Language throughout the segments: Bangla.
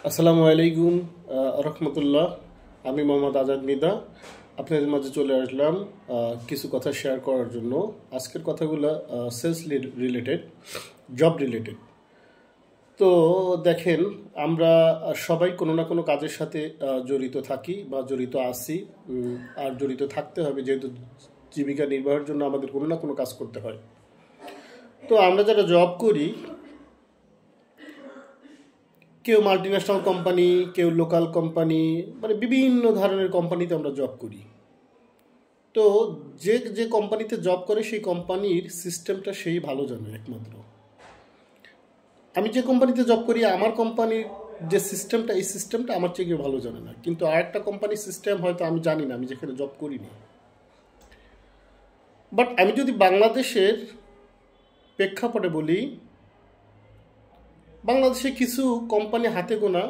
আসসালামু আলাইকুম রহমতুল্লাহ। আমি মোহাম্মদ আজাদ মিদা আপনাদের মাঝে চলে আসলাম কিছু কথা শেয়ার করার জন্য। আজকের কথাগুলো সেলস রিলেটেড, জব রিলেটেড। তো দেখেন, আমরা সবাই কোনো না কোনো কাজের সাথে জড়িত থাকি বা জড়িত আছি। আর জড়িত থাকতে হবে, যেহেতু জীবিকা নির্বাহের জন্য আমাদের কোনো না কোনো কাজ করতে হয়। তো আমরা যারা জব করি, কেউ মাল্টিন্যাশনাল কোম্পানি, কেউ লোকাল কোম্পানি, মানে বিভিন্ন ধরনের কোম্পানিতে আমরা জব করি। তো যে যে কোম্পানিতে জব করে সেই কোম্পানির সিস্টেমটা সেই ভালো জানে একমাত্র। আমি যে কোম্পানিতে জব করি, আমার কোম্পানির যে সিস্টেমটা, এই সিস্টেমটা আমার চেয়ে কেউ ভালো জানে না। কিন্তু আরেকটা কোম্পানির সিস্টেম হয়তো আমি জানি না, আমি যেখানে জব করি না। বাট আমি যদি বাংলাদেশের প্রেক্ষাপটে বলি, বাংলাদেশে কিছু কোম্পানি হাতে গোনা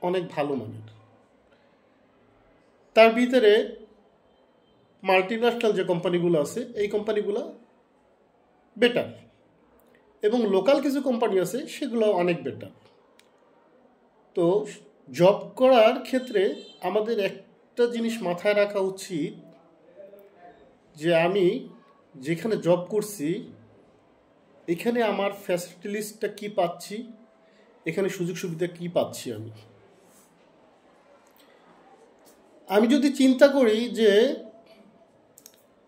অনেক ভালো মানের। তার ভিতরে মাল্টিন্যাশনাল যে কোম্পানিগুলো আছে, এই কোম্পানিগুলো বেটার, এবং লোকাল কিছু কোম্পানি আছে সেগুলো অনেক বেটার। তো জব করার ক্ষেত্রে আমাদের একটা জিনিস মাথায় রাখা উচিত, যে আমি যেখানে জব করছি এখানে আমার ফ্যাসিলিটিসটা কি পাচ্ছি, এখানে সুযোগ সুবিধা কি পাচ্ছি। আমি যদি চিন্তা করি যে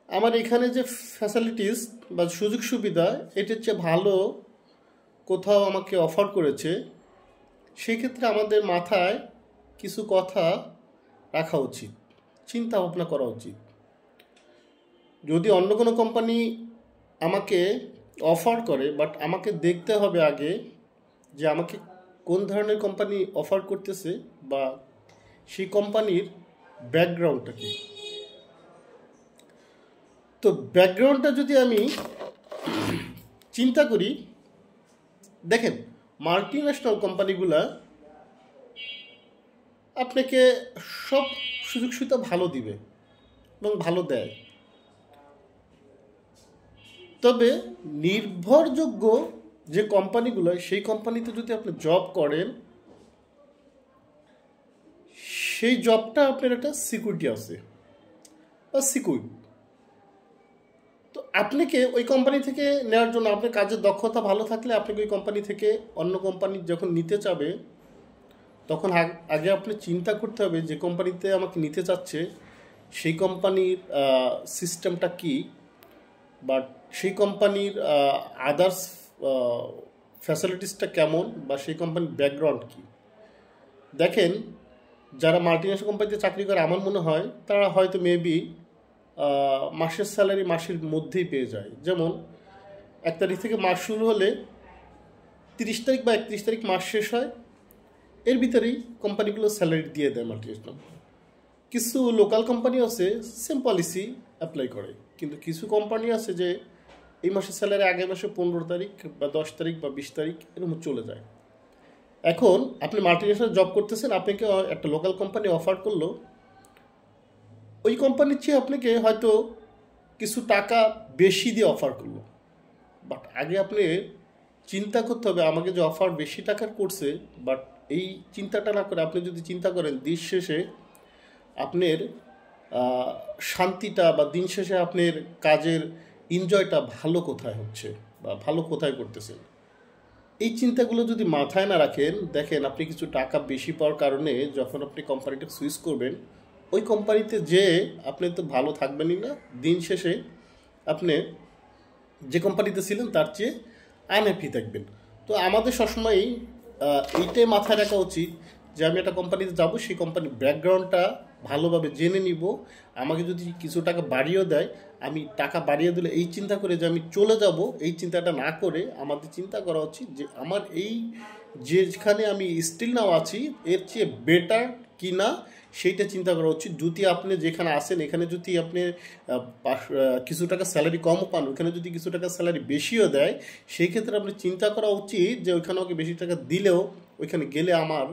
আমার এখানে যে ফ্যাসিলিটিস বা সুযোগ সুবিধা, এটার চেয়ে ভালো কোথাও আমাকে অফার করেছে, সেই ক্ষেত্রে আমাদের মাথায় কিছু কথা রাখা উচিত, চিন্তা ভাবনা করা উচিত। যদি অন্য কোনো কোম্পানি আমাকে অফার করে, বাট আমাকে দেখতে হবে আগে যে আমাকে কোন ধরনের কোম্পানি অফার করতেছে বা সেই কোম্পানির ব্যাকগ্রাউন্ডটা কি। তো ব্যাকগ্রাউন্ডটা যদি আমি চিন্তা করি, দেখেন, মাল্টিন্যাশনাল কোম্পানিগুলা আপনাকে সব সুযোগ সুবিধা ভালো দিবে এবং ভালো দেয়। তবে নির্ভরযোগ্য যে কোম্পানিগুলো, সেই কোম্পানিতে যদি আপনি জব করেন, সেই জবটা আপনার একটা সিকিউরিটি আছে বা সিকিউর। তো আপনাকে ওই কোম্পানি থেকে নেওয়ার জন্য আপনার কাজের দক্ষতা ভালো থাকলে আপনাকে ওই কোম্পানি থেকে অন্য কোম্পানি যখন নিতে চাবে, তখন আগে আপনি চিন্তা করতে হবে যে কোম্পানিতে আমাকে নিতে চাচ্ছে সেই কোম্পানির সিস্টেমটা কি, বাট সেই কোম্পানির আদার্স ফ্যাসিলিটিসটা কেমন, বা সেই কোম্পানির ব্যাকগ্রাউন্ড কি। দেখেন, যারা মাল্টিন্যাশনাল কোম্পানিতে চাকরি করে, আমার মনে হয় তারা হয়তো মেবি মাসের স্যালারি মাসের মধ্যেই পেয়ে যায়। যেমন 1 তারিখ থেকে মাস শুরু হলে 30 তারিখ বা 31 তারিখ মাস শেষ হয়, এর ভিতরেই কোম্পানিগুলো স্যালারি দিয়ে দেয় মাল্টিন্যাশনাল। কিছু লোকাল কোম্পানি আছে সেম পলিসি অ্যাপ্লাই করে, কিন্তু কিছু কোম্পানি আছে যে এই মাসের স্যালারি আগের মাসে 15 তারিখ বা 10 তারিখ বা 20 তারিখ এরকম চলে যায়। এখন আপনি মাল্টিন্যাশনাল জব করতেছেন, আপনাকে একটা লোকাল কোম্পানি অফার করলো, ওই কোম্পানির চেয়ে আপনাকে হয়তো কিছু টাকা বেশি দিয়ে অফার করলো। বাট আগে আপনি চিন্তা করতে হবে, আমাকে যে অফার বেশি টাকার করছে, বাট এই চিন্তাটা না করে আপনি যদি চিন্তা করেন দিন শেষে আপনার শান্তিটা, বা দিন শেষে আপনার কাজের এনজয়টা ভালো কোথায় হচ্ছে বা ভালো কোথায় করতেছেন, এই চিন্তাগুলো যদি মাথায় না রাখেন, দেখেন আপনি কিছু টাকা বেশি পাওয়ার কারণে যখন আপনি কোম্পানিটা সুইচ করবেন, ওই কোম্পানিতে যে আপনি তো ভালো থাকবেনই না, দিন শেষে আপনি যে কোম্পানিতে ছিলেন তার চেয়ে আনহ্যাপি থাকবেন। তো আমাদের সবসময়ই এইটাই মাথায় রাখা উচিত যে আমি একটা কোম্পানিতে যাব, সেই কোম্পানির ব্যাকগ্রাউন্ডটা ভালোভাবে জেনে নিব। আমাকে যদি কিছু টাকা বাড়িয়েও দেয়, আমি টাকা বাড়িয়ে দিলে এই চিন্তা করে যে আমি চলে যাব, এই চিন্তাটা না করে আমাদের চিন্তা করা উচিত যে আমার এই যেখানে আমি স্টিল নাও আছি এর চেয়ে বেটার কি না, সেইটা চিন্তা করা উচিত। যদি আপনি যেখানে আসেন এখানে যদি আপনি কিছু টাকা স্যালারি কমও পান, ওখানে যদি কিছু টাকা স্যালারি বেশিও দেয়, সেই ক্ষেত্রে আপনি চিন্তা করা উচিত যে ওইখানে ওকে বেশি টাকা দিলেও ওইখানে গেলে আমার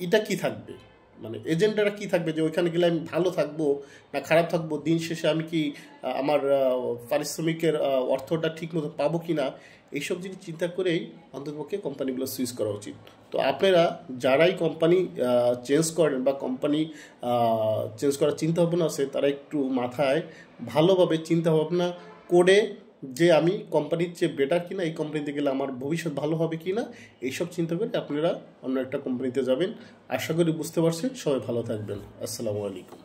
এটা কি থাকবে, মানে এজেন্ডাটা কী থাকবে যে ওইখানে গেলে আমি ভালো থাকবো না খারাপ থাকবো, দিন শেষে আমি কি আমার পারিশ্রমিকের অর্থটা ঠিকমতো পাবো কি না, এইসব জিনিস চিন্তা করেই অন্ততপক্ষে কোম্পানিগুলো সুইচ করা উচিত। তো আপনারা যারাই কোম্পানি চেঞ্জ করেন বা কোম্পানি চেঞ্জ করার চিন্তাভাবনা আছে, তারা একটু মাথায় ভালোভাবে চিন্তাভাবনা করে যে আমি কোম্পানির চেয়ে বেটার কিনা, এই কোম্পানিতে গেলে আমার ভবিষ্যৎ ভালো হবে কি না, এইসব চিন্তা করে আপনারা অন্য একটা কোম্পানিতে যাবেন। আশা করি বুঝতে পারছেন। সবাই ভালো থাকবেন। আসসালামু আলাইকুম।